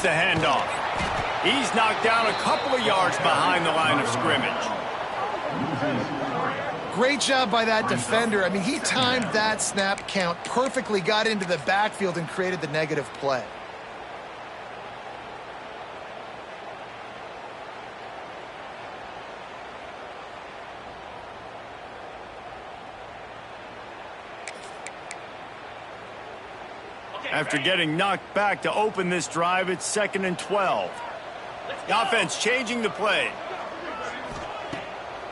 the handoff. He's knocked down a couple of yards behind the line of scrimmage. Great job by that defender. I mean, he timed that snap count perfectly, got into the backfield and created the negative play. After getting knocked back to open this drive, it's 2nd and 12. The offense changing the play.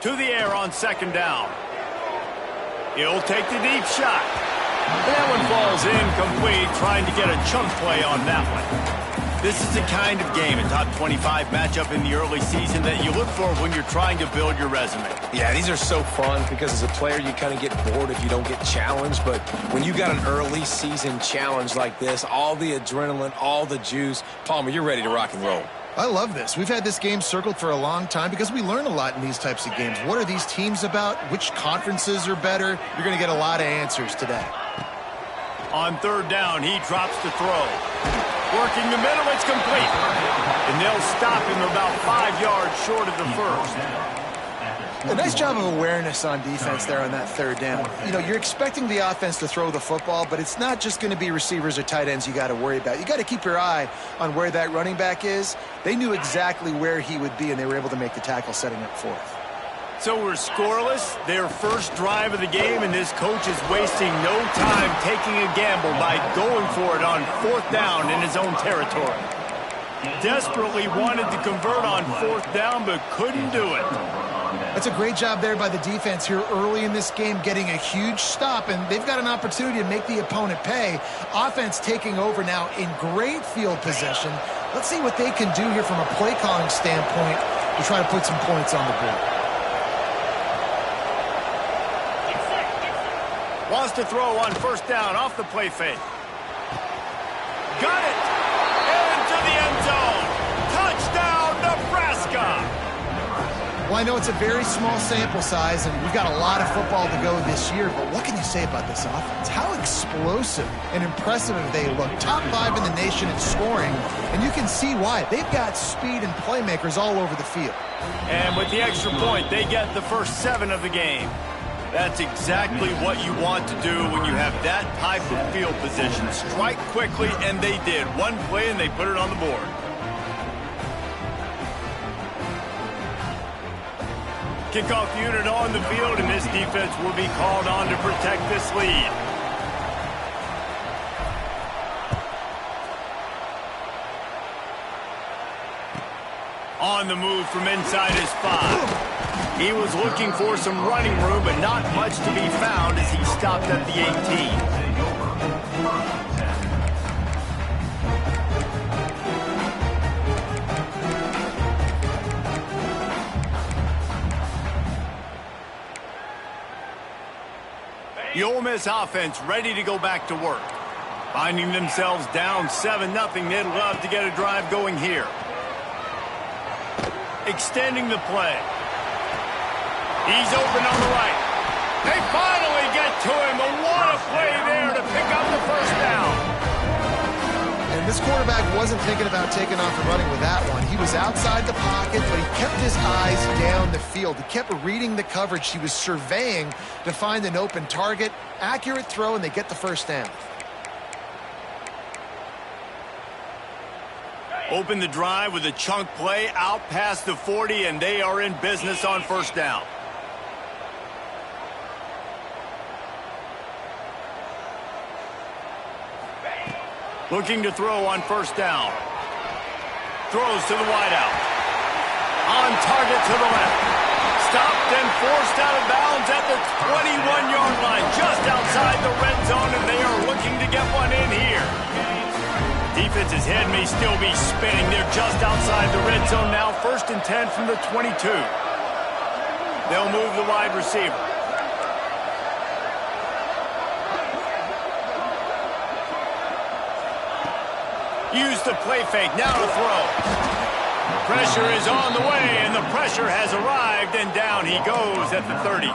To the air on 2nd down. He'll take the deep shot. That one falls incomplete, trying to get a chunk play on that one. This is the kind of game, a top 25 matchup in the early season, that you look for when you're trying to build your resume. Yeah, these are so fun because as a player, you kind of get bored if you don't get challenged. But when you got an early season challenge like this, all the adrenaline, all the juice, Palmer, you're ready to rock and roll. I love this. We've had this game circled for a long time because we learn a lot in these types of games. What are these teams about? Which conferences are better? You're going to get a lot of answers today. On 3rd down, he drops the throw. Working the middle, it's complete. And they'll stop him about 5 yards short of the first. A nice job of awareness on defense there on that 3rd down. You know, you're expecting the offense to throw the football, but it's not just going to be receivers or tight ends you got to worry about. You got to keep your eye on where that running back is. They knew exactly where he would be, and they were able to make the tackle setting up 4th. So we're scoreless, their first drive of the game, and this coach is wasting no time taking a gamble by going for it on 4th down in his own territory. Desperately wanted to convert on 4th down, but couldn't do it. That's a great job there by the defense here early in this game, getting a huge stop, and they've got an opportunity to make the opponent pay. Offense taking over now in great field position. Let's see what they can do here from a play calling standpoint to try to put some points on the board. Wants to throw on 1st down off the play fake. Got it! Into the end zone! Touchdown, Nebraska! Well, I know it's a very small sample size, and we've got a lot of football to go this year, but what can you say about this offense? How explosive and impressive have they looked? Top 5 in the nation in scoring, and you can see why. They've got speed and playmakers all over the field. And with the extra point, they get the first 7 of the game. That's exactly what you want to do when you have that type of field position. Strike quickly, and they did. One play, and they put it on the board. Kickoff unit on the field, and this defense will be called on to protect this lead. On the move from inside his 5. He was looking for some running room, but not much to be found as he stopped at the 18. The Ole Miss offense ready to go back to work. Finding themselves down 7-0, they'd love to get a drive going here. Extending the play. He's open on the right. They finally get to him. But what a play there to pick up the first down. And this quarterback wasn't thinking about taking off and running with that one. He was outside the pocket, but he kept his eyes down the field. He kept reading the coverage. He was surveying to find an open target. Accurate throw, and they get the first down. Open the drive with a chunk play out past the 40, and they are in business on 1st down. Looking to throw on 1st down. Throws to the wideout. On target to the left. Stopped and forced out of bounds at the 21-yard line, just outside the red zone, and they are looking to get one in here. Defense's head may still be spinning. They're just outside the red zone now. 1st and 10 from the 22. They'll move the wide receiver. Use the play fake. Now to throw. Pressure is on the way, and the pressure has arrived, and down he goes at the 30.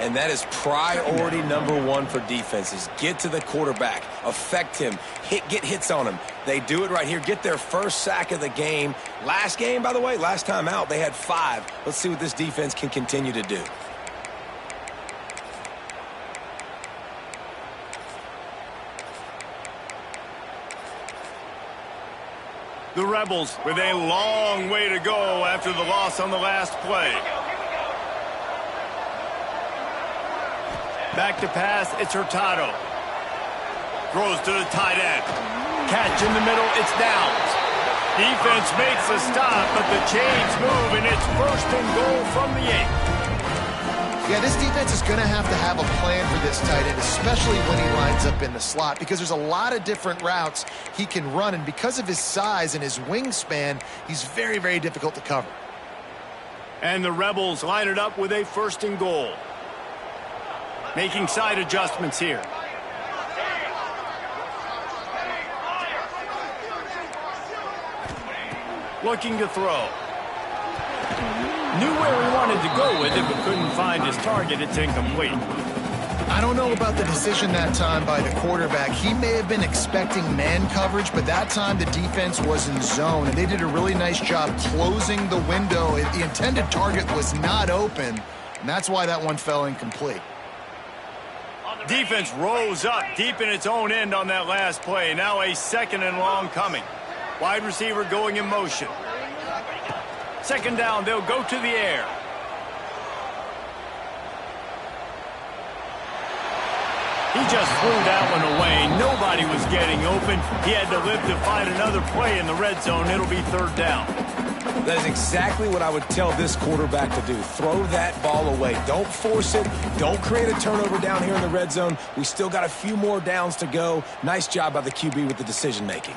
And that is priority number one for defenses. Get to the quarterback, affect him, get hits on him. They do it right here. Get their first sack of the game. Last game, by the way, last time out, they had 5. Let's see what this defense can continue to do. The Rebels with a long way to go after the loss on the last play. Back to pass, it's Hurtado. Throws to the tight end. Catch in the middle, it's Downs. Defense makes a stop, but the chains move, and it's 1st and goal from the 8. Yeah, this defense is going to have a plan for this tight end, especially when he lines up in the slot, because there's a lot of different routes he can run, and because of his size and his wingspan, he's very, very difficult to cover. And the Rebels line it up with a 1st and goal. Making side adjustments here. Looking to throw. Knew where he wanted to go with it, but couldn't find his target. It's incomplete. I don't know about the decision that time by the quarterback. He may have been expecting man coverage, but that time the defense was in zone, and they did a really nice job closing the window. The intended target was not open, and that's why that one fell incomplete. Defense rose up deep in its own end on that last play. Now a 2nd and long coming. Wide receiver going in motion. 2nd down, they'll go to the air. He just threw that one away. Nobody was getting open. He had to live to find another play in the red zone. It'll be 3rd down. That is exactly what I would tell this quarterback to do. Throw that ball away. Don't force it. Don't create a turnover down here in the red zone. We still got a few more downs to go. Nice job by the QB with the decision making.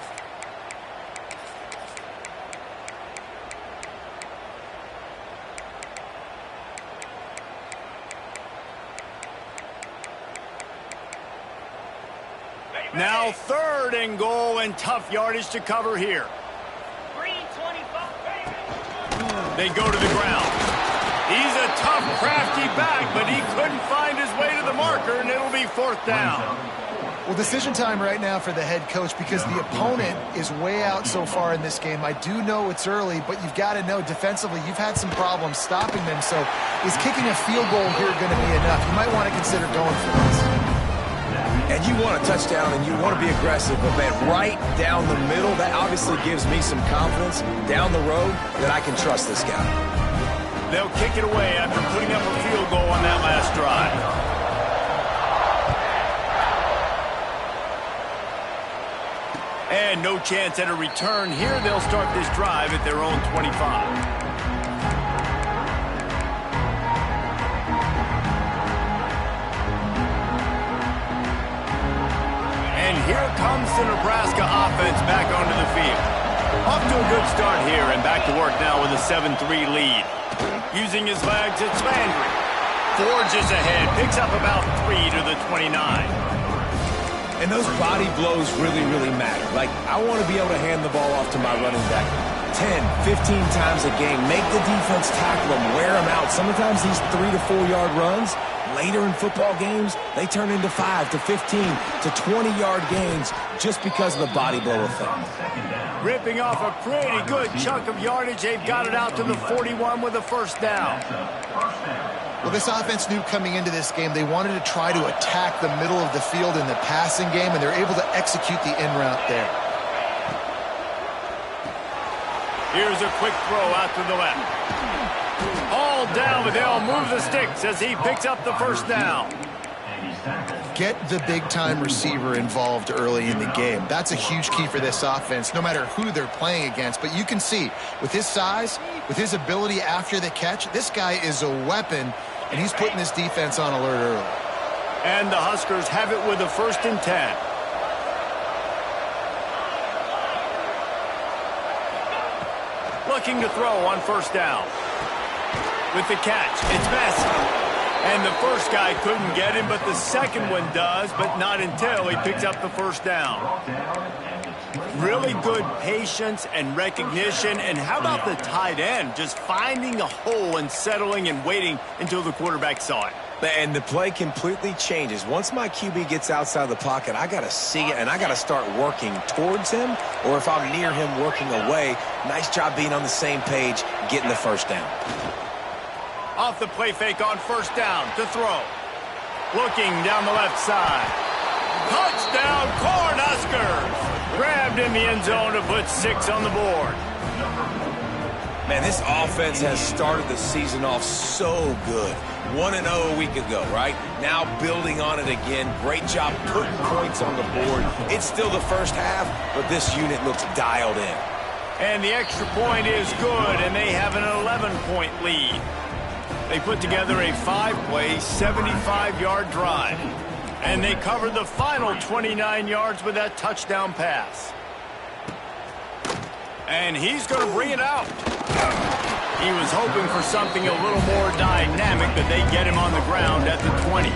Now 3rd and goal, and tough yardage to cover here. They go to the ground. He's a tough, crafty back, but he couldn't find his way to the marker, and it'll be 4th down. Well, decision time right now for the head coach because the opponent is way out so far in this game. I do know it's early, but you've got to know defensively you've had some problems stopping them. So is kicking a field goal here going to be enough? You might want to consider going for this. And you want a touchdown and you want to be aggressive, but man, right down the middle, that obviously gives me some confidence down the road that I can trust this guy. They'll kick it away after putting up a field goal on that last drive. And no chance at a return here. They'll start this drive at their own 25. Here comes the Nebraska offense back onto the field. Off to a good start here and back to work now with a 7-3 lead. Using his legs, it's Landry. Forges ahead, picks up about 3 to the 29. And those body blows really, really matter. Like, I want to be able to hand the ball off to my running back 10, 15 times a game. Make the defense tackle him, wear him out. Sometimes these 3 to 4 yard runs, later in football games, they turn into 5 to 15 to 20-yard gains just because of the body blow effect. Ripping off a pretty good chunk of yardage. They've got it out to the 41 with a 1st down. Well, this offense knew coming into this game they wanted to try to attack the middle of the field in the passing game, and they're able to execute the in route there. Here's a quick throw out to the left. All down, but they'll move the sticks as he picks up the 1st down. Get the big-time receiver involved early in the game. That's a huge key for this offense, no matter who they're playing against. But you can see, with his size, with his ability after the catch, this guy is a weapon, and he's putting this defense on alert early. And the Huskers have it with a 1st and 10. Looking to throw on 1st down. With the catch, it's Messi. And the first guy couldn't get him, but the second one does, but not until he picks up the 1st down. Really good patience and recognition. And how about the tight end just finding a hole and settling and waiting until the quarterback saw it? And the play completely changes. Once my QB gets outside the pocket, I got to see it, and I got to start working towards him, or if I'm near him, working away. Nice job being on the same page, getting the first down. Off the play fake on first down to throw. Looking down the left side. Touchdown, Cornhuskers! Grabbed in the end zone to put 6 on the board. Man, this offense has started the season off so good. 1-0 a week ago, right? Now building on it again. Great job putting points on the board. It's still the first half, but this unit looks dialed in. And the extra point is good, and they have an 11-point lead. They put together a 5-play, 75-yard drive. And they covered the final 29 yards with that touchdown pass. And he's going to bring it out. He was hoping for something a little more dynamic, but they get him on the ground at the 20.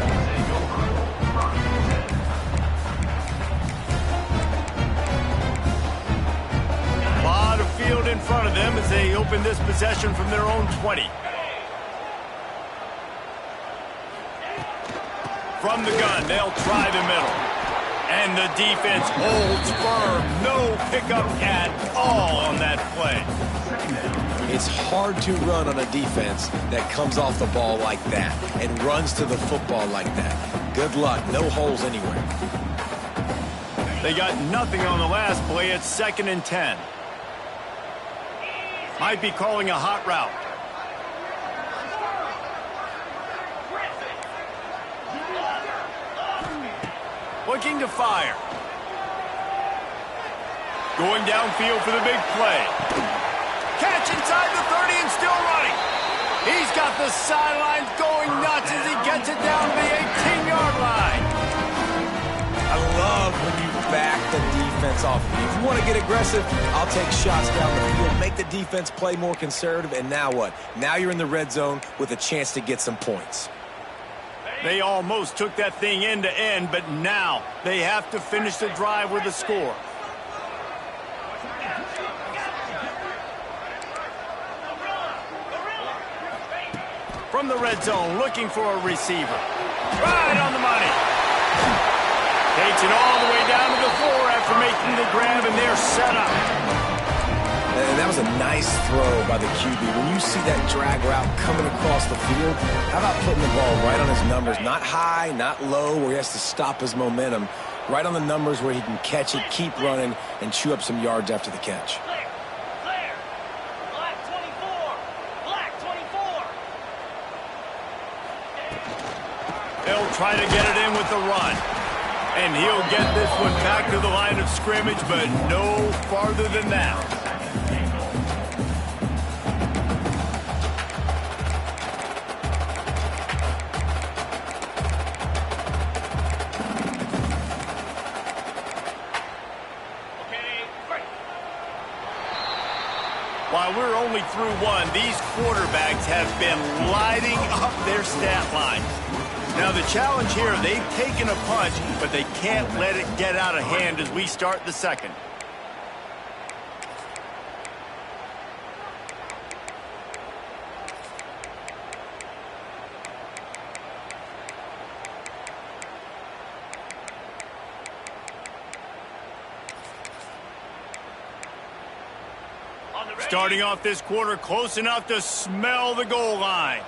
A lot of field in front of them as they open this possession from their own 20. From the gun, they'll try the middle. And the defense holds firm. No pickup at all on that play. It's hard to run on a defense that comes off the ball like that and runs to the football like that. Good luck. No holes anywhere. They got nothing on the last play. It's 2nd and 10. Might be calling a hot route. Looking to fire. Going downfield for the big play. Catch inside the 30 and still running. He's got the sidelines going nuts as he gets it down to the 18-yard line. I love when you back the defense off. If you want to get aggressive, I'll take shots down the field, make the defense play more conservative, and now what? Now you're in the red zone with a chance to get some points. They almost took that thing end to end, but now they have to finish the drive with a score. From the red zone, looking for a receiver. Right on the money. Takes it all the way down to the floor after making the grab, and they're set up. And that was a nice throw by the QB. When you see that drag route coming across the field, how about putting the ball right on his numbers? Not high, not low, where he has to stop his momentum. Right on the numbers where he can catch it, keep running, and chew up some yards after the catch. Black 24. Black 24. They'll try to get it in with the run. And he'll get this one back to the line of scrimmage, but no farther than that. While we're only through one, these quarterbacks have been lighting up their stat lines. Now the challenge here, they've taken a punch, but they can't let it get out of hand as we start the second. Starting off this quarter close enough to smell the goal line.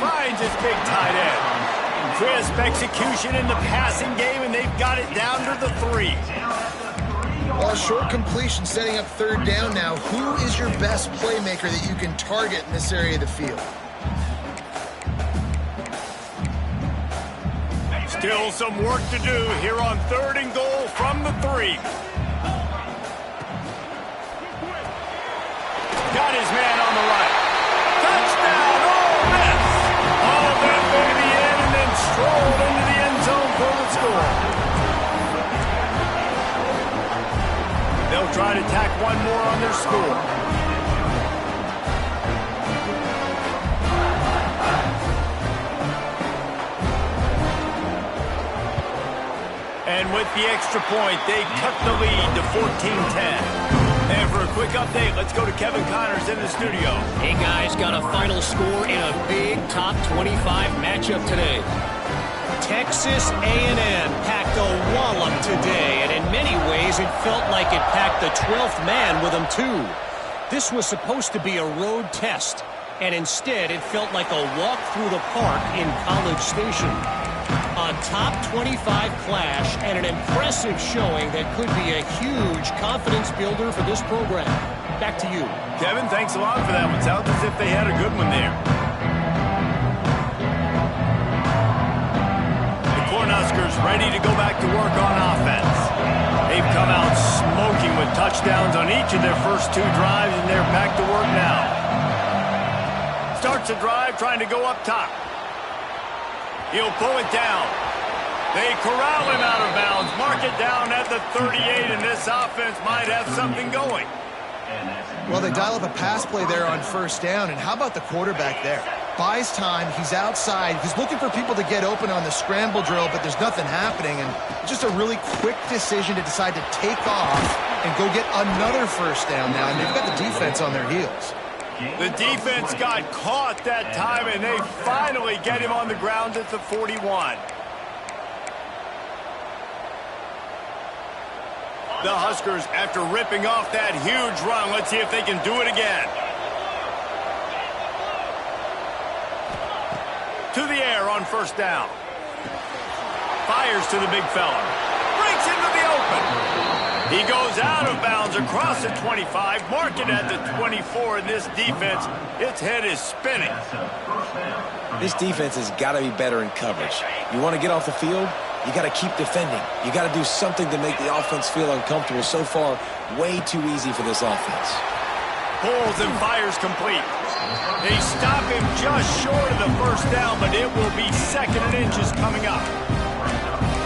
Finds his big tight end. Crisp execution in the passing game, and they've got it down to the 3. Well, short completion setting up 3rd down now. Who is your best playmaker that you can target in this area of the field? Still some work to do here on 3rd and goal from the 3. Got his man on the right. Touchdown, Ole Miss! All that baby in and then strolled into the end zone for the score. They'll try to tack one more on their score. And with the extra point, they cut the lead to 14-10. And for a quick update, let's go to Kevin Connors in the studio. Hey guys, got a final score in a big top 25 matchup today. Texas A&M packed a wallop today, and in many ways it felt like it packed the 12th man with them too. This was supposed to be a road test, and instead it felt like a walk through the park in College Station. A top 25 clash and an impressive showing that could be a huge confidence builder for this program. Back to you. Kevin, thanks a lot for that one. Sounds as if they had a good one there. The Cornhuskers ready to go back to work on offense. They've come out smoking with touchdowns on each of their first 2 drives, and they're back to work now. Starts the drive trying to go up top. He'll pull it down. They corral him out of bounds. Mark it down at the 38, and this offense might have something going. Well, they dial up a pass play there on first down, and how about the quarterback there? Buys time, he's outside, he's looking for people to get open on the scramble drill, but there's nothing happening, and just a really quick decision to decide to take off and go get another first down now, and they've got the defense on their heels. The defense got caught that time, and they finally get him on the ground at the 41. The Huskers, after ripping off that huge run, let's see if they can do it again. To the air on first down. Fires to the big fella. Breaks into the open. He goes out of bounds across the 25, mark it at the 24, and this defense, its head is spinning. This defense has got to be better in coverage. You want to get off the field, you got to keep defending. You got to do something to make the offense feel uncomfortable. So far, way too easy for this offense. Pulls and fires complete. They stop him just short of the first down, but it will be 2nd and inches coming up.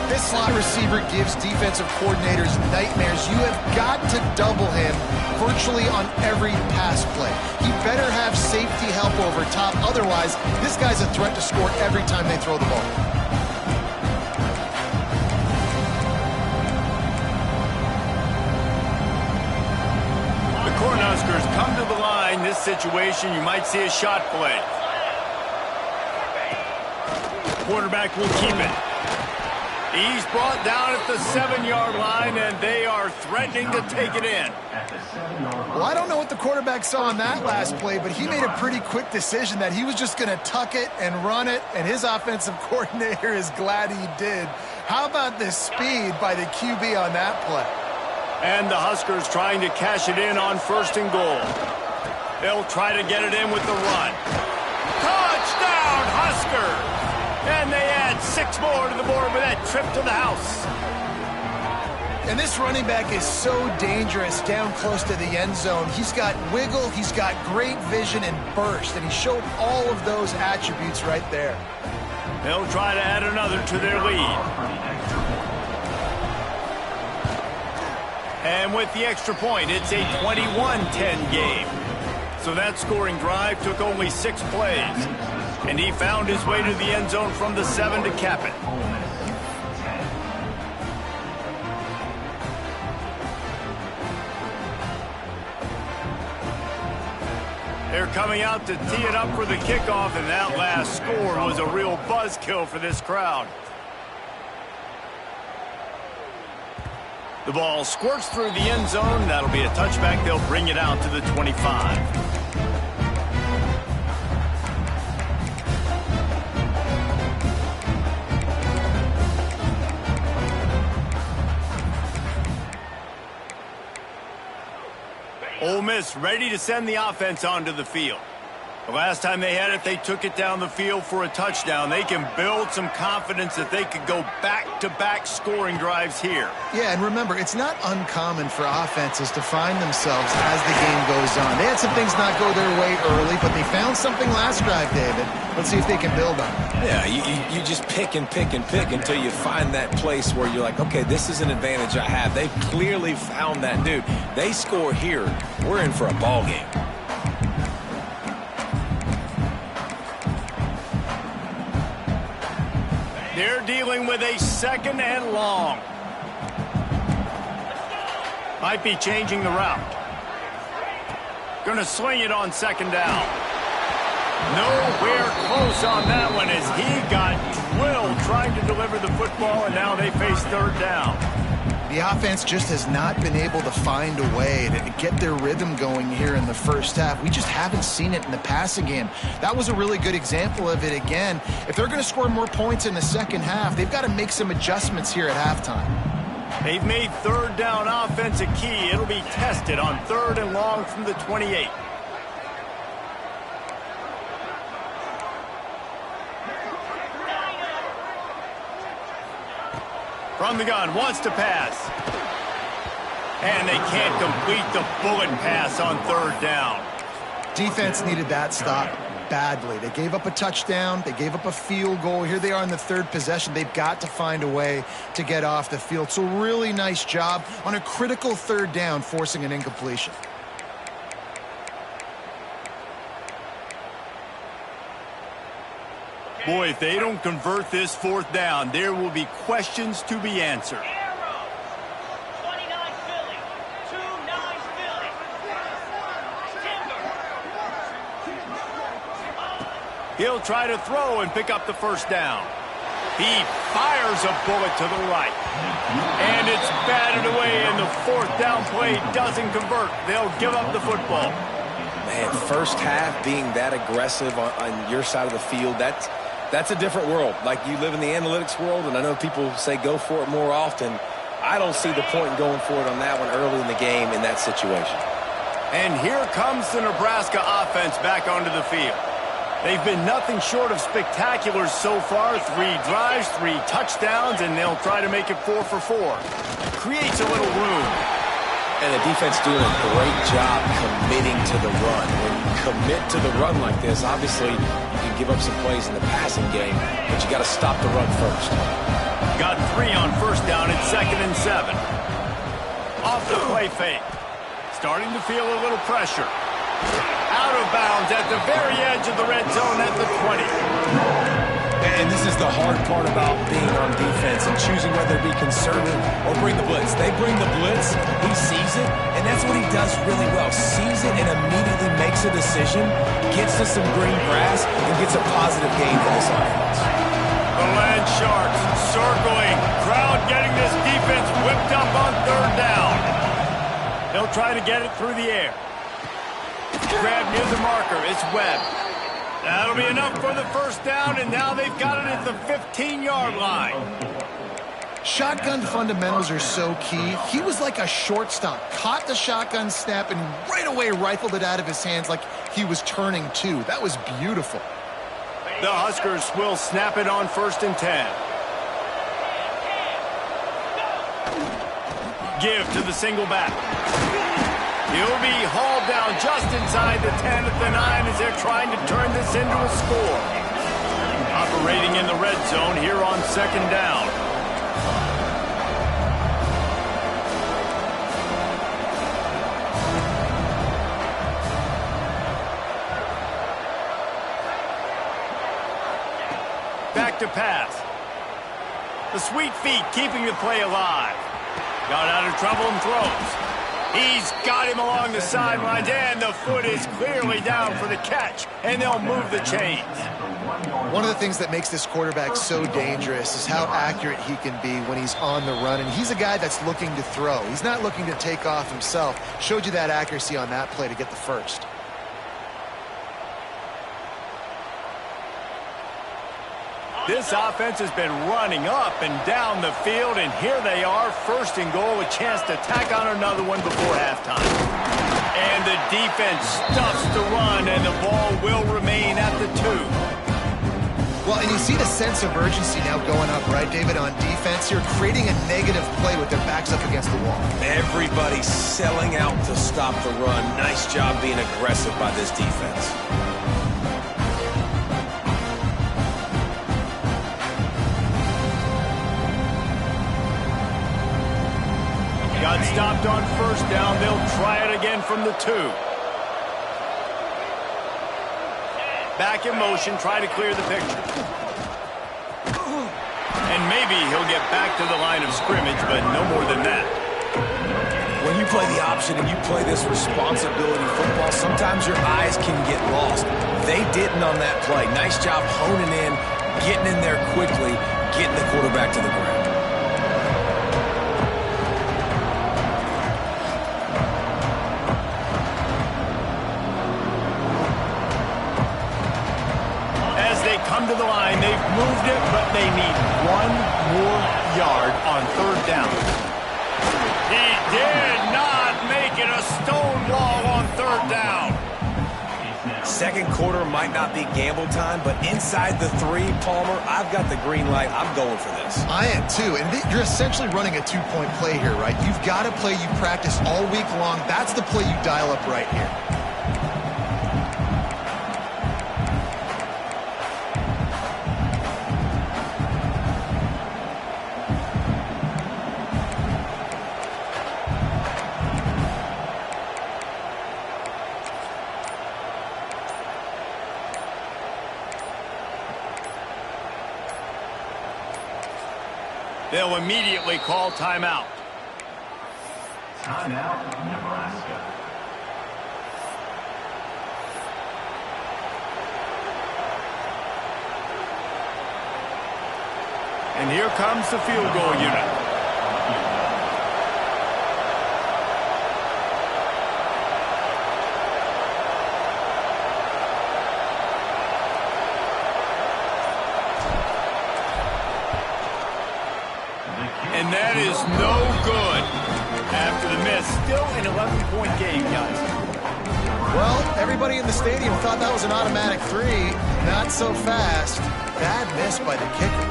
This slot receiver gives defensive coordinators nightmares. You have got to double him virtually on every pass play. He better have safety help over top. Otherwise, this guy's a threat to score every time they throw the ball. The Cornhuskers come to the line. This situation, you might see a shot play. Quarterback will keep it. He's brought down at the 7-yard line, and they are threatening to take it in. Well, I don't know what the quarterback saw on that last play, but he made a pretty quick decision that he was just going to tuck it and run it, and his offensive coordinator is glad he did. How about the speed by the QB on that play? And the Huskers trying to cash it in on 1st and goal. They'll try to get it in with the run. Touchdown, Huskers! And they add 6 more to the board with that trip to the house. And this running back is so dangerous down close to the end zone. He's got wiggle, he's got great vision and burst, and he showed all of those attributes right there. They'll try to add another to their lead. And with the extra point, it's a 21-10 game. So that scoring drive took only 6 plays. And he found his way to the end zone from the 7 to cap it. They're coming out to tee it up for the kickoff, and that last score was a real buzzkill for this crowd. The ball squirts through the end zone. That'll be a touchback. They'll bring it out to the 25. Ole Miss ready to send the offense onto the field. The last time they had it, they took it down the field for a touchdown. They can build some confidence that they could go back-to-back scoring drives here. Yeah, and remember, it's not uncommon for offenses to find themselves as the game goes on. They had some things not go their way early, but they found something last drive, David. Let's see if they can build on it. Yeah, you just pick and pick and pick until you find that place where you're like, okay, this is an advantage I have. They've clearly found that, dude. They score here, we're in for a ball game. They're dealing with a 2nd and long. Might be changing the route. Gonna swing it on second down. Nowhere close on that one as he got drilled trying to deliver the football, and now they face third down. The offense just has not been able to find a way to get their rhythm going here in the first half. We just haven't seen it in the passing game. That was a really good example of it again. If they're going to score more points in the second half, they've got to make some adjustments here at halftime. They've made third down offense a key. It'll be tested on 3rd and long from the 28. From the gun, wants to pass. And they can't complete the bullet pass on 3rd down. Defense needed that stop badly. They gave up a touchdown. They gave up a field goal. Here they are in the 3rd possession. They've got to find a way to get off the field. So really nice job on a critical 3rd down, forcing an incompletion. Boy, if they don't convert this 4th down, there will be questions to be answered. 29 Philly. 2-9 Philly. He'll try to throw and pick up the 1st down. He fires a bullet to the right. And it's batted away, and the 4th down play doesn't convert. They'll give up the football. Man, first half being that aggressive on your side of the field, that's a different world. Like, you live in the analytics world, and I know people say go for it more often. I don't see the point in going for it on that one early in the game in that situation. And here comes the Nebraska offense back onto the field. They've been nothing short of spectacular so far. 3 drives, 3 touchdowns, and they'll try to make it 4 for 4. Creates a little room. And the defense doing a great job committing to the run. When you commit to the run like this, obviously you can give up some plays in the passing game, but you got to stop the run first. Got 3 on 1st down at 2nd and 7. Off the play fake. Starting to feel a little pressure. Out of bounds at the very edge of the red zone at the 20. And this is the hard part about being on defense and choosing whether to be conservative or bring the blitz. They bring the blitz, he sees it, and that's what he does really well. Sees it and immediately makes a decision, gets to some green grass, and gets a positive gain for this offense. The Land Sharks circling. Crowd getting this defense whipped up on 3rd down. They'll try to get it through the air. Grab near the marker. It's Webb. That'll be enough for the 1st down, and now they've got it at the 15-yard line. Shotgun fundamentals are so key. He was like a shortstop. Caught the shotgun snap and right away rifled it out of his hands like he was turning 2. That was beautiful. The Huskers will snap it on 1st and 10. Give to the single back. He'll be hauled down just inside the 10 at the 9 as they're trying to turn this into a score. Operating in the red zone here on 2nd down. Back to pass. The sweet feet keeping the play alive. Got out of trouble and throws. He's got him along the sidelines, and the foot is clearly down for the catch, and they'll move the chains. One of the things that makes this quarterback so dangerous is how accurate he can be when he's on the run, and he's a guy that's looking to throw. He's not looking to take off himself. Showed you that accuracy on that play to get the 1st. This offense has been running up and down the field, and here they are, 1st and goal, a chance to tack on another one before halftime. And the defense stuffs the run, and the ball will remain at the 2. Well, and you see the sense of urgency now going up, right, David, on defense here, creating a negative play with their backs up against the wall. Everybody's selling out to stop the run. Nice job being aggressive by this defense. Got stopped on 1st down. They'll try it again from the 2. Back in motion, try to clear the picture. And maybe he'll get back to the line of scrimmage, but no more than that. When you play the option and you play this responsibility football, sometimes your eyes can get lost. They didn't on that play. Nice job honing in, getting in there quickly, getting the quarterback to the ground. As they come to the line, they've moved it, but they need one more yard on third down. He did not make it a stone wall on third down. Second quarter might not be gamble time, but inside the 3, Palmer, I've got the green light. I'm going for this. I am too, and you're essentially running a 2-point play here, right? You've got a play you practice all week long. That's the play you dial up right here. They'll immediately call timeout. Timeout, Nebraska. And here comes the field goal unit. And that is no good. After the miss, still an 11-point game, guys. Well, everybody in the stadium thought that was an automatic 3. Not so fast. Bad miss by the kicker.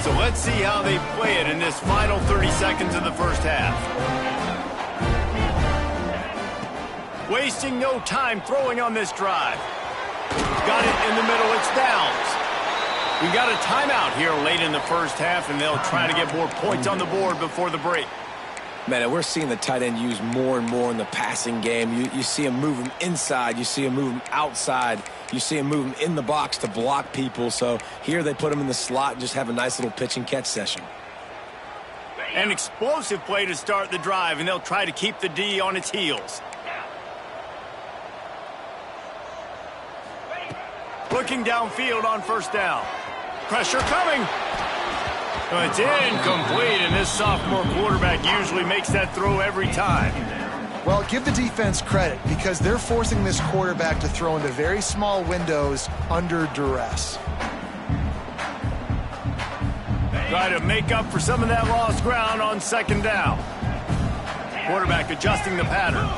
So let's see how they play it in this final 30 seconds of the first half. Wasting no time throwing on this drive. Got it in the middle, it's downs. We got a timeout here late in the first half, and they'll try to get more points on the board before the break. Man, we're seeing the tight end used more and more in the passing game. You see him move him inside. You see him move him outside. You see him move him in the box to block people. So here they put him in the slot and just have a nice little pitch and catch session. An explosive play to start the drive, and they'll try to keep the D on its heels. Looking downfield on first down. Pressure coming. It's incomplete, and this sophomore quarterback usually makes that throw every time. Well, give the defense credit because they're forcing this quarterback to throw into very small windows under duress. Try to make up for some of that lost ground on second down. Quarterback adjusting the pattern.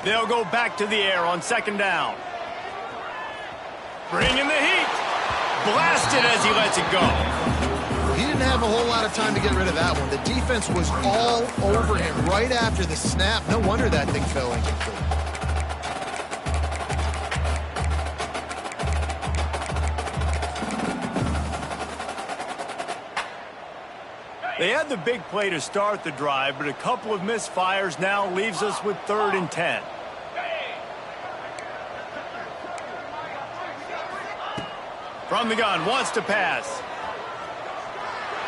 They'll go back to the air on second down. Bringing the heat. Blasted as he lets it go. He didn't have a whole lot of time to get rid of that one. The defense was all over him right after the snap. No wonder that thing fell incomplete. They had the big play to start the drive, but a couple of misfires now leaves us with 3rd and 10. From the gun, wants to pass.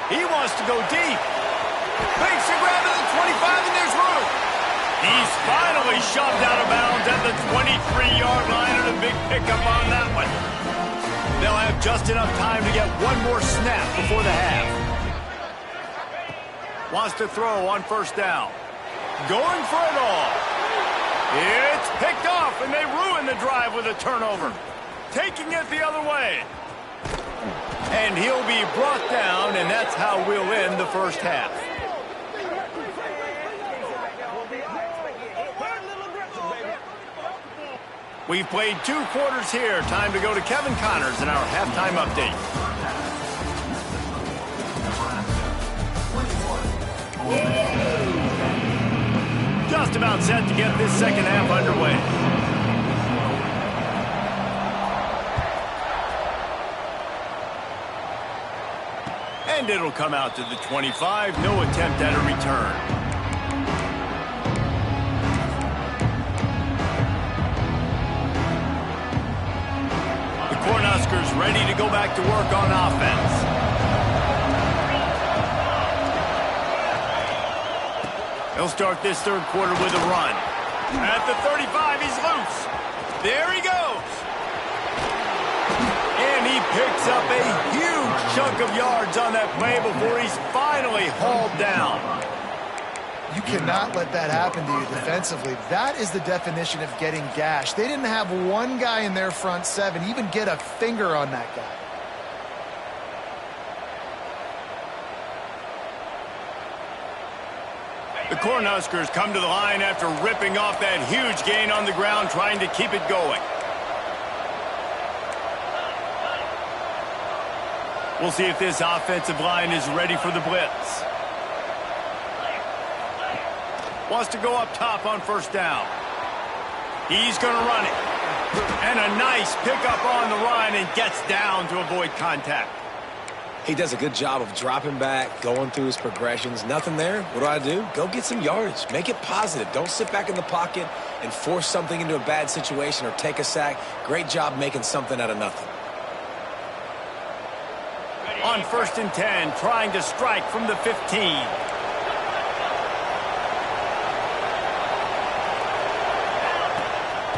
He wants to go deep. Makes a grab at the 25, and there's room. He's finally shoved out of bounds at the 23-yard line, and a big pickup on that one. They'll have just enough time to get one more snap before the half. Wants to throw on first down. Going for it all. It's picked off, and they ruin the drive with a turnover. Taking it the other way. And he'll be brought down, and that's how we'll end the first half. We've played 2 quarters here. Time to go to Kevin Connors in our halftime update. Just about set to get this second half underway. And it'll come out to the 25. No attempt at a return. The Cornhuskers ready to go back to work on offense. They'll start this third quarter with a run. At the 35, he's loose. There he goes. And he picks up a huge chunk of yards on that play before he's finally hauled down. You cannot let that happen to you defensively. That is the definition of getting gashed. They didn't have one guy in their front seven even get a finger on that guy. The Cornhuskers come to the line after ripping off that huge gain on the ground, trying to keep it going. We'll see if this offensive line is ready for the blitz. Wants to go up top on first down. He's going to run it. And a nice pickup on the run and gets down to avoid contact. He does a good job of dropping back, going through his progressions. Nothing there. What do? Go get some yardage. Make it positive. Don't sit back in the pocket and force something into a bad situation or take a sack. Great job making something out of nothing. On 1st and 10, trying to strike from the 15.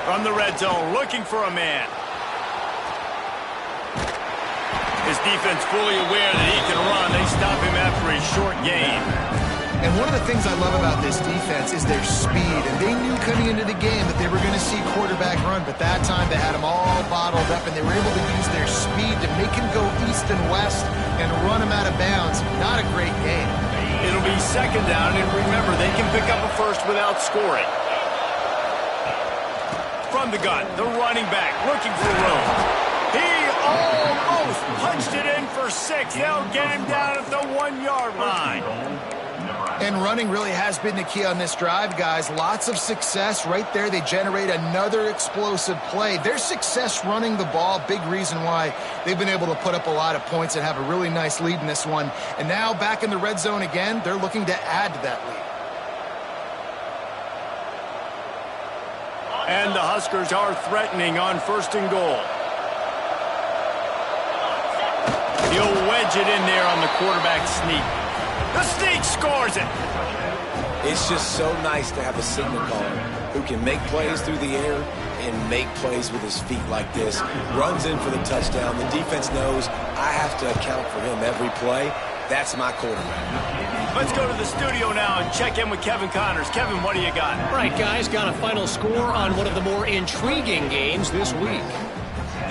From the red zone, looking for a man. His defense fully aware that he can run. They stop him after a short gain. And one of the things I love about this defense is their speed. And they knew coming into the game that they were going to see quarterback run. But that time they had him all bottled up, and they were able to use their speed to make him go east and west and run him out of bounds. Not a great game. It'll be second down, and remember, they can pick up a first without scoring. From the gun, the running back looking for room. He almost punched it in for 6. They'll get him down at the 1-yard line. And running really has been the key on this drive, guys. Lots of success right there. They generate another explosive play. Their success running the ball, big reason why they've been able to put up a lot of points and have a really nice lead in this one. And now back in the red zone again, they're looking to add to that lead. And the Huskers are threatening on 1st and goal. He'll wedge it in there on the quarterback sneak. The sneak scores it. It's just so nice to have a signal caller who can make plays through the air and make plays with his feet like this. Runs in for the touchdown. The defense knows I have to account for him every play. That's my quarterback. Let's go to the studio now and check in with Kevin Connors. Kevin, what do you got? All right, guys, got a final score on one of the more intriguing games this week.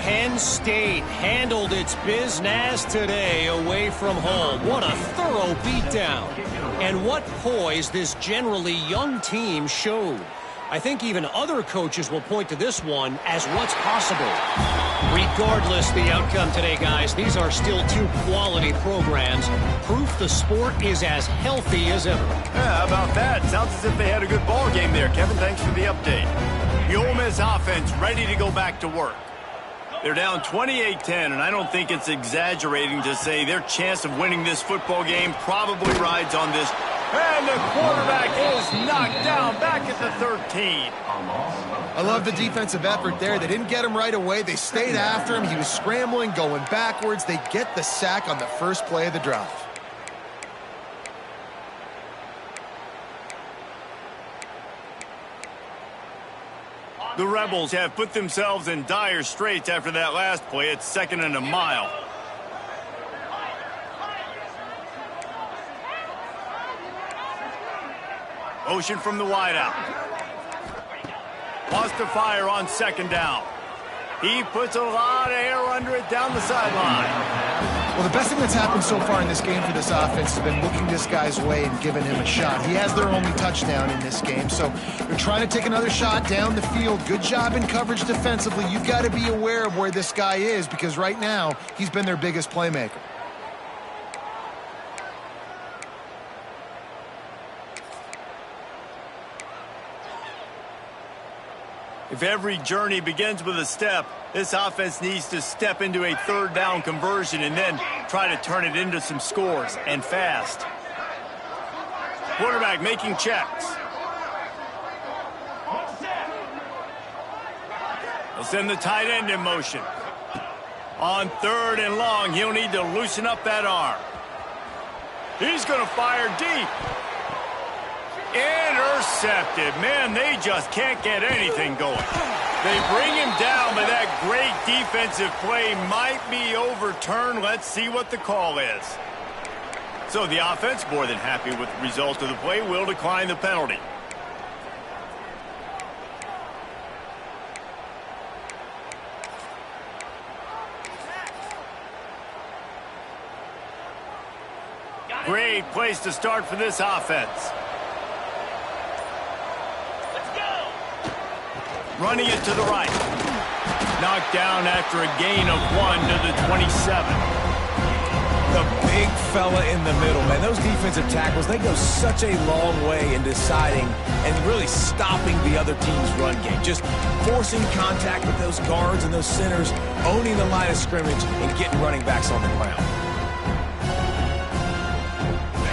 Penn State handled its business today away from home. What a thorough beatdown. And what poise this generally young team showed. I think even other coaches will point to this one as what's possible. Regardless the outcome today, guys, these are still two quality programs. Proof the sport is as healthy as ever. Yeah, how about that? Sounds as if they had a good ball game there. Kevin, thanks for the update. The Ole Miss offense ready to go back to work. They're down 28-10, and I don't think it's exaggerating to say their chance of winning this football game probably rides on this. And the quarterback is knocked down back at the 13. I love the defensive effort there. They didn't get him right away. They stayed after him. He was scrambling, going backwards. They get the sack on the first play of the drive. The Rebels have put themselves in dire straits after that last play. It's 2nd and a mile. Motion from the wideout. Wants to fire on 2nd down. He puts a lot of air under it down the sideline. Well, the best thing that's happened so far in this game for this offense has been looking this guy's way and giving him a shot. He has their only touchdown in this game, so they're trying to take another shot down the field. Good job in coverage defensively. You've got to be aware of where this guy is because right now he's been their biggest playmaker. If every journey begins with a step, this offense needs to step into a third down conversion and then try to turn it into some scores, and fast. Quarterback making checks. They'll send the tight end in motion. On 3rd and long, he'll need to loosen up that arm. He's going to fire deep. Intercepted. Man, they just can't get anything going. They bring him down, but that great defensive play might be overturned. Let's see what the call is. So the offense, more than happy with the result of the play, will decline the penalty. Great place to start for this offense. Let's go. Running it to the right. Knocked down after a gain of 1 to the 27. The big fella in the middle, man. Those defensive tackles, they go such a long way in deciding and really stopping the other team's run game. Just forcing contact with those guards and those centers, owning the line of scrimmage, and getting running backs on the ground.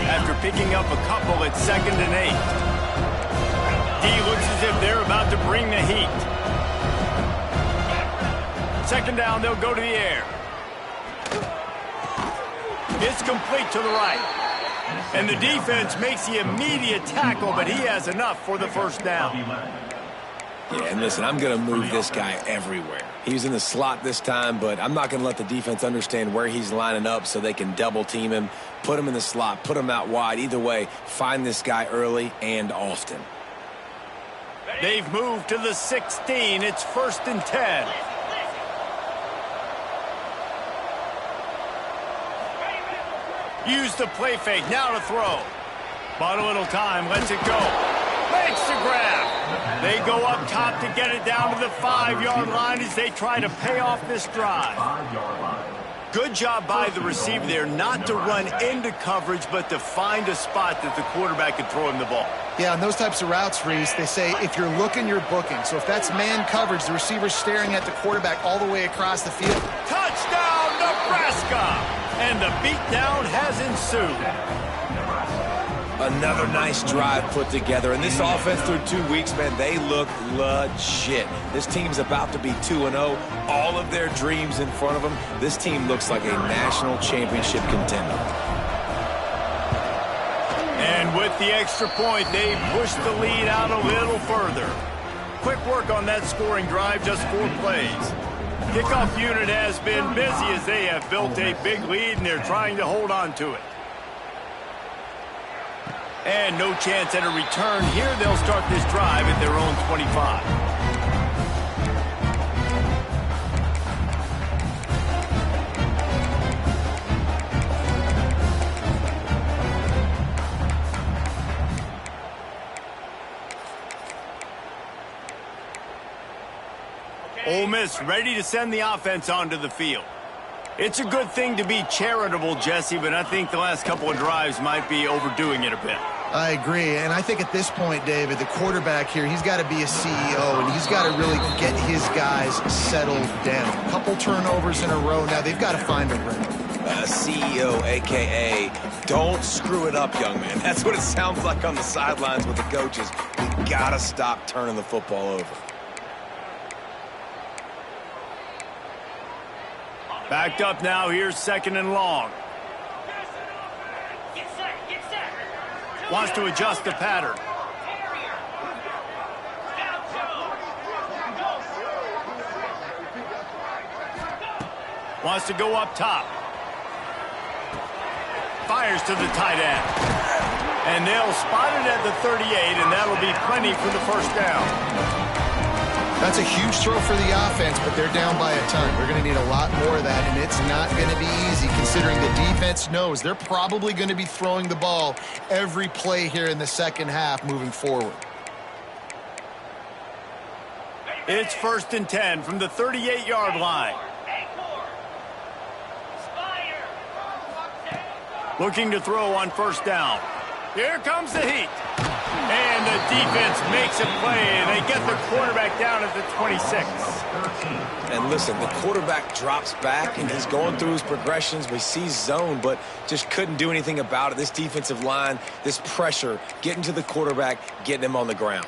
After picking up a couple at 2nd and 8. D looks as if they're about to bring the heat. 2nd down, they'll go to the air. It's complete to the right. And the defense makes the immediate tackle, but he has enough for the 1st down. Yeah, and listen, I'm going to move this guy everywhere. He's in the slot this time, but I'm not going to let the defense understand where he's lining up so they can double team him, put him in the slot, put him out wide. Either way, find this guy early and often. They've moved to the 16. It's 1st and 10. Use the play fake. Now to throw. Bought a little time. Lets it go. Makes the grab. They go up top to get it down to the 5-yard line as they try to pay off this drive. Good job by the receiver there not to run into coverage, but to find a spot that the quarterback could throw him the ball. Yeah, on those types of routes, Reese, they say if you're looking, you're booking. So if that's man coverage, the receiver's staring at the quarterback all the way across the field. Touchdown, Nebraska! And the beatdown has ensued. Another nice drive put together. And this offense through 2 weeks, man, they look legit. This team's about to be 2-0. All of their dreams in front of them. This team looks like a national championship contender. And with the extra point, they push the lead out a little further. Quick work on that scoring drive, just 4 plays. Kickoff unit has been busy as they have built a big lead, and they're trying to hold on to it. And no chance at a return here. They'll start this drive at their own 25. Ole Miss ready to send the offense onto the field. It's a good thing to be charitable, Jesse, but I think the last couple of drives might be overdoing it a bit. I agree, and I think at this point, David, the quarterback here, he's got to be a CEO, and he's got to really get his guys settled down. A couple turnovers in a row. Now they've got to find a rhythm. CEO, a.k.a. don't screw it up, young man. That's what it sounds like on the sidelines with the coaches. We got to stop turning the football over. Backed up now. Here's 2nd and long. Get set. Get set. Wants to adjust the pattern. Wants to go up top. Fires to the tight end. And they'll spot it at the 38, and that'll be plenty for the 1st down. That's a huge throw for the offense, but they're down by a ton. They're going to need a lot more of that, and it's not going to be easy considering the defense knows they're probably going to be throwing the ball every play here in the 2nd half moving forward. It's 1st and 10 from the 38-yard line. Looking to throw on 1st down. Here comes the heat. And the The defense makes a play, and they get the quarterback down at the 26. And listen, the quarterback drops back, and he's going through his progressions. We see zone, but just couldn't do anything about it. This defensive line, this pressure, getting to the quarterback, getting him on the ground.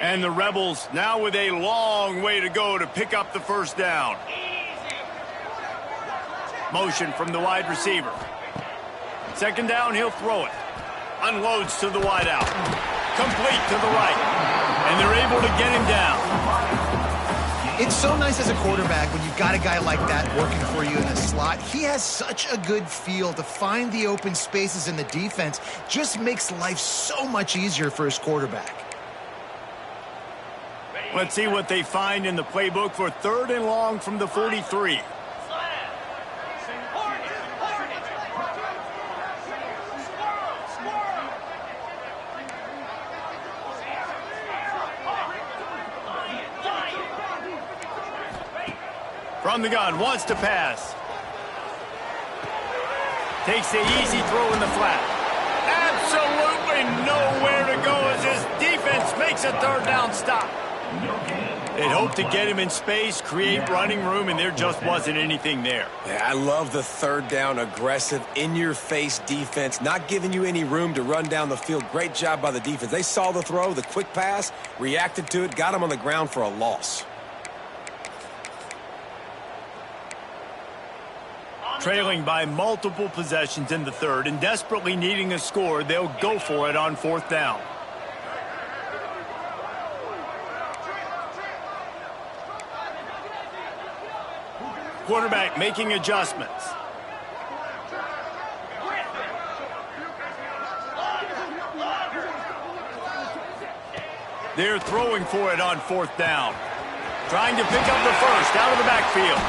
And the Rebels now with a long way to go to pick up the first down. Motion from the wide receiver. Second down, he'll throw it. Unloads to the wide out. Complete to the right. And they're able to get him down. It's so nice as a quarterback when you've got a guy like that working for you in the slot. He has such a good feel to find the open spaces in the defense. Just makes life so much easier for his quarterback. Let's see what they find in the playbook for 3rd and long from the 43. From the gun, wants to pass. Takes the easy throw in the flat. Absolutely nowhere to go as his defense makes a 3rd down stop. They'd hoped to get him in space, create running room, and there just wasn't anything there. Yeah, I love the 3rd down, aggressive, in-your-face defense, not giving you any room to run down the field. Great job by the defense. They saw the throw, the quick pass, reacted to it, got him on the ground for a loss. Trailing by multiple possessions in the 3rd and desperately needing a score, they'll go for it on 4th down. Quarterback making adjustments. They're throwing for it on 4th down. Trying to pick up the first out of the backfield.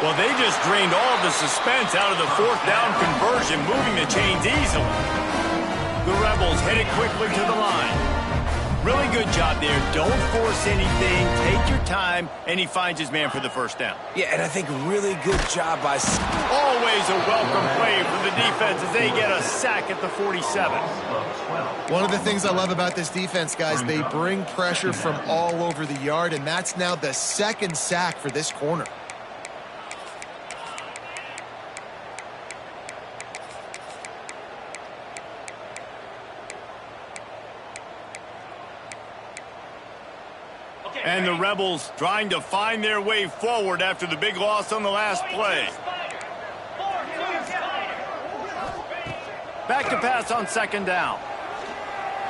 Well, they just drained all the suspense out of the 4th down conversion, moving the chains easily. The Rebels headed quickly to the line. Really good job there. Don't force anything. Take your time, and he finds his man for the 1st down. Yeah, and I think really good job by... Always a welcome play for the defense as they get a sack at the 47. One of the things I love about this defense, guys, they bring pressure from all over the yard, and that's now the 2nd sack for this corner. And the Rebels trying to find their way forward after the big loss on the last play. Back to pass on 2nd down.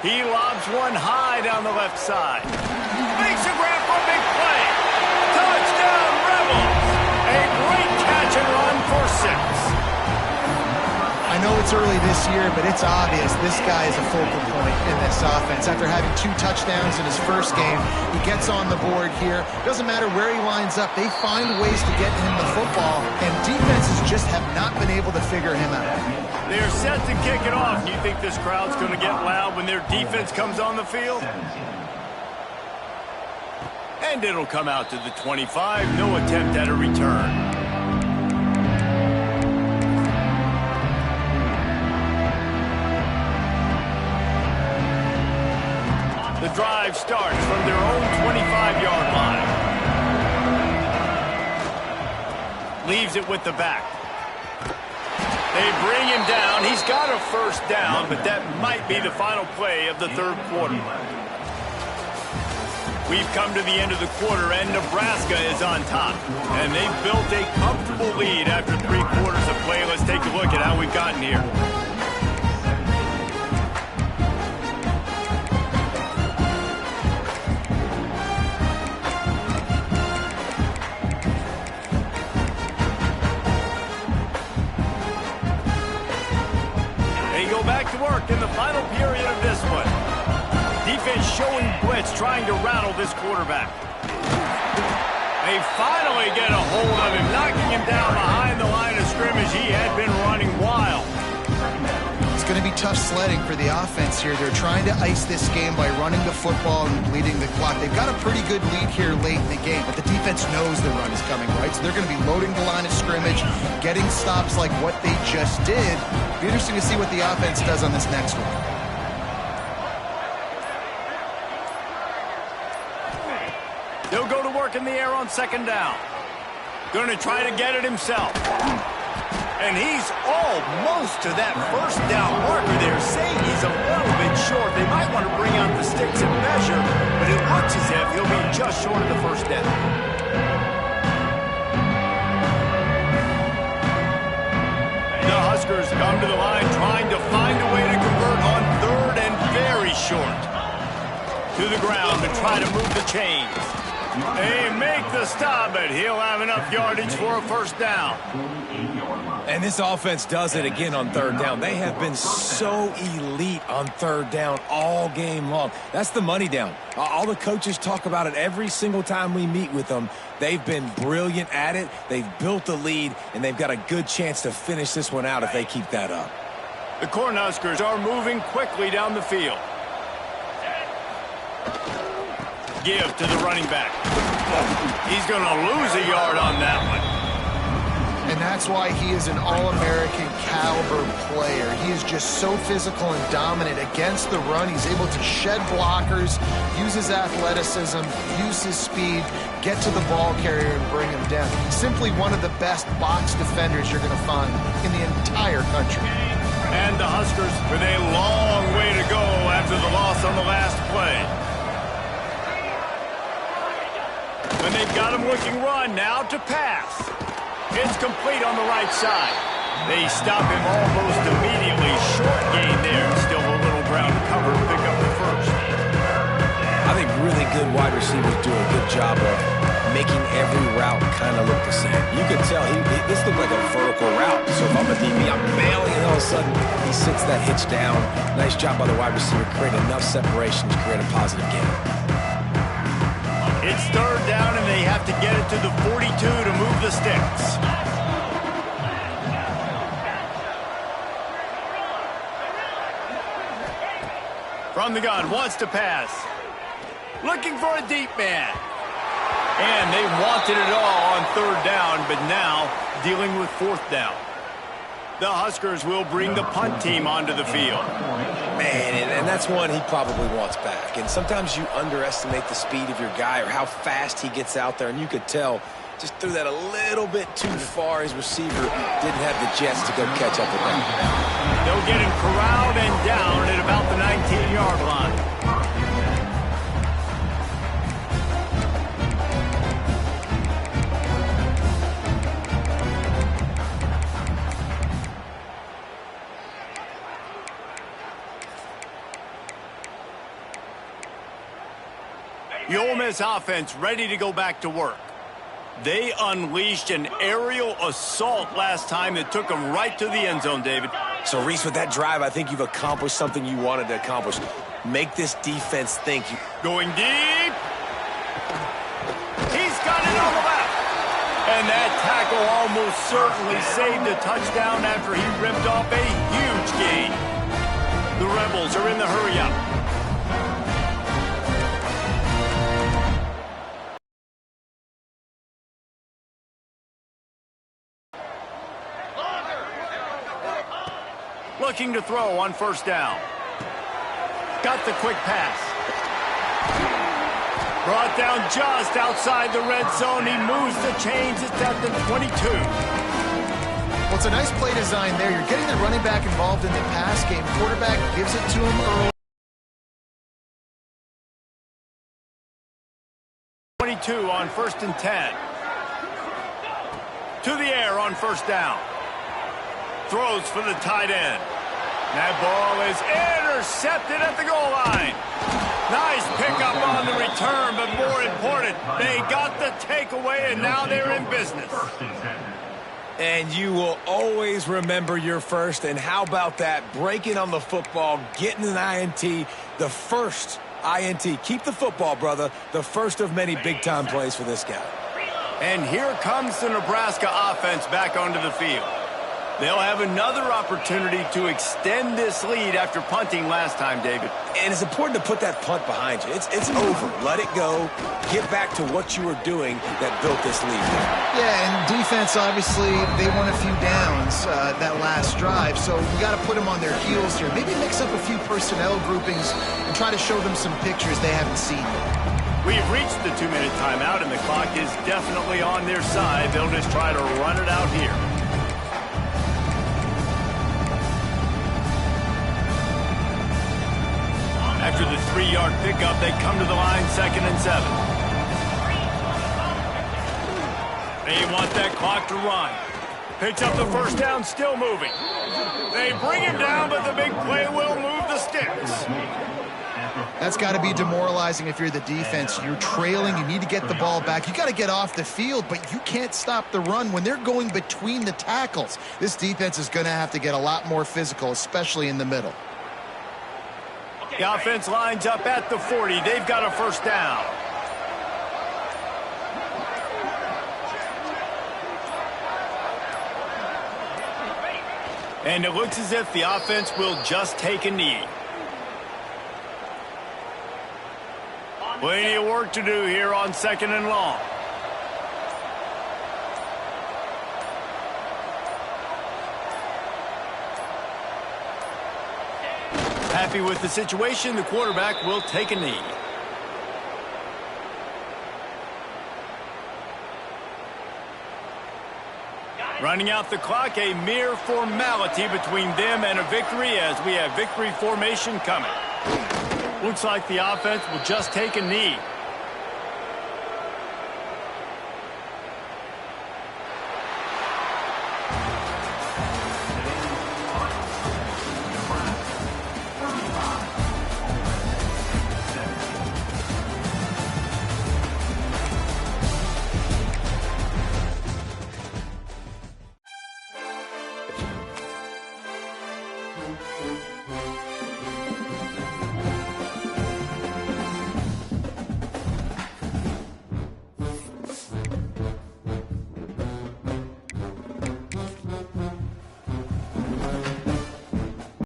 He lobs one high down the left side. Makes a grab for a big play. Touchdown, Rebels! A great catch and run for 6. I know it's early this year, but it's obvious this guy is a focal point in this offense. After having 2 touchdowns in his first game, he gets on the board here. Doesn't matter where he lines up, they find ways to get him the football, and defenses just have not been able to figure him out. They're set to kick it off. Do you think this crowd's going to get loud when their defense comes on the field? And it'll come out to the 25. No attempt at a return. The drive starts from their own 25-yard line. Leaves it with the back. They bring him down. He's got a 1st down, but that might be the final play of the 3rd quarter. We've come to the end of the quarter, and Nebraska is on top. And they've built a comfortable lead after 3 quarters of play. Let's take a look at how we've gotten here. Back to work in the final period of this one. Defense showing blitz, trying to rattle this quarterback. They finally get a hold of him, knocking him down behind the line of scrimmage. He had been running wild. it's going to be tough sledding for the offense here. They're trying to ice this game by running the football and bleeding the clock. They've got a pretty good lead here late in the game, but the defense knows the run is coming, right? So they're going to be loading the line of scrimmage, getting stops like what they just did. It'll be interesting to see what the offense does on this next one. He'll go to work in the air on second down. Going to try to get it himself. And he's almost to that first down marker there, saying he's a little bit short. They might want to bring out the sticks and measure, but it looks as if he'll be just short of the first down. The Huskers come to the line trying to find a way to convert on third and very short. To the ground to try to move the chains. They make the stop, but he'll have enough yardage for a first down. And this offense does it again on third down. They have been so elite on third down all game long. That's the money down. All the coaches talk about it every single time we meet with them. They've been brilliant at it. They've built the lead, and they've got a good chance to finish this one out if they keep that up. The Cornhuskers are moving quickly down the field. Give to the running back. He's going to lose a yard on that one. And that's why he is an All-American caliber player. He is just so physical and dominant against the run. He's able to shed blockers, use his athleticism, use his speed, get to the ball carrier and bring him down. Simply one of the best box defenders you're going to find in the entire country. And the Huskers with a long way to go after the loss on the last play. And they've got him looking run now to pass. It's complete on the right side. They stop him almost immediately. Short gain there. Still a little ground to cover to pick up the first. I think really good wide receivers do a good job of making every route kind of look the same. You could tell this looked like a vertical route. So if I'm a DB, I'm bailing, and all of a sudden he sits that hitch down. Nice job by the wide receiver, creating enough separation to create a positive gain. It's third down, and they have to get it to the 42 to move the sticks. From the gun, wants to pass. Looking for a deep man. And they wanted it all on third down, but now dealing with fourth down. The Huskers will bring the punt team onto the field. Man, and that's one he probably wants back. And sometimes you underestimate the speed of your guy or how fast he gets out there. And you could tell just threw that a little bit too far. His receiver didn't have the jets to go catch up with him. They'll get him corralled and down at about the 19-yard line. The Ole Miss offense ready to go back to work. They unleashed an aerial assault last time that took them right to the end zone, David. So, Reese, with that drive, I think you've accomplished something you wanted to accomplish. Make this defense think. Going deep. He's got it on the left. And that tackle almost certainly saved a touchdown after he ripped off a huge gain. The Rebels are in the hurry-up. Looking to throw on first down. Got the quick pass. Brought down just outside the red zone. He moves the chains. It's at the 22. Well, it's a nice play design there. You're getting the running back involved in the pass game. Quarterback gives it to him early. 22 on 1st and 10. To the air on first down. Throws for the tight end. That ball is intercepted at the goal line. Nice pickup on the return, but more important, they got the takeaway, and now they're in business. And you will always remember your first. And how about that? Breaking on the football, getting an INT, the first INT. Keep the football, brother. The first of many big-time plays for this guy. And here comes the Nebraska offense back onto the field. They'll have another opportunity to extend this lead after punting last time, David. And it's important to put that punt behind you. It's over. Let it go. Get back to what you were doing that built this lead. Yeah, and defense, obviously, they won a few downs that last drive, so we got to put them on their heels here. Maybe mix up a few personnel groupings and try to show them some pictures they haven't seen yet. We've reached the 2-minute timeout, and the clock is definitely on their side. They'll just try to run it out here. After the 3-yard pickup, they come to the line 2nd and 7. They want that clock to run. Picks up the first down, still moving. They bring him down, but the big play will move the sticks. That's got to be demoralizing if you're the defense. You're trailing. You need to get the ball back. You got to get off the field, but you can't stop the run when they're going between the tackles. This defense is going to have to get a lot more physical, especially in the middle. The offense lines up at the 40. They've got a first down. And it looks as if the offense will just take a knee. Plenty of work to do here on 2nd and long. Happy with the situation, the quarterback will take a knee. Running out the clock, a mere formality between them and a victory as we have victory formation coming. Looks like the offense will just take a knee.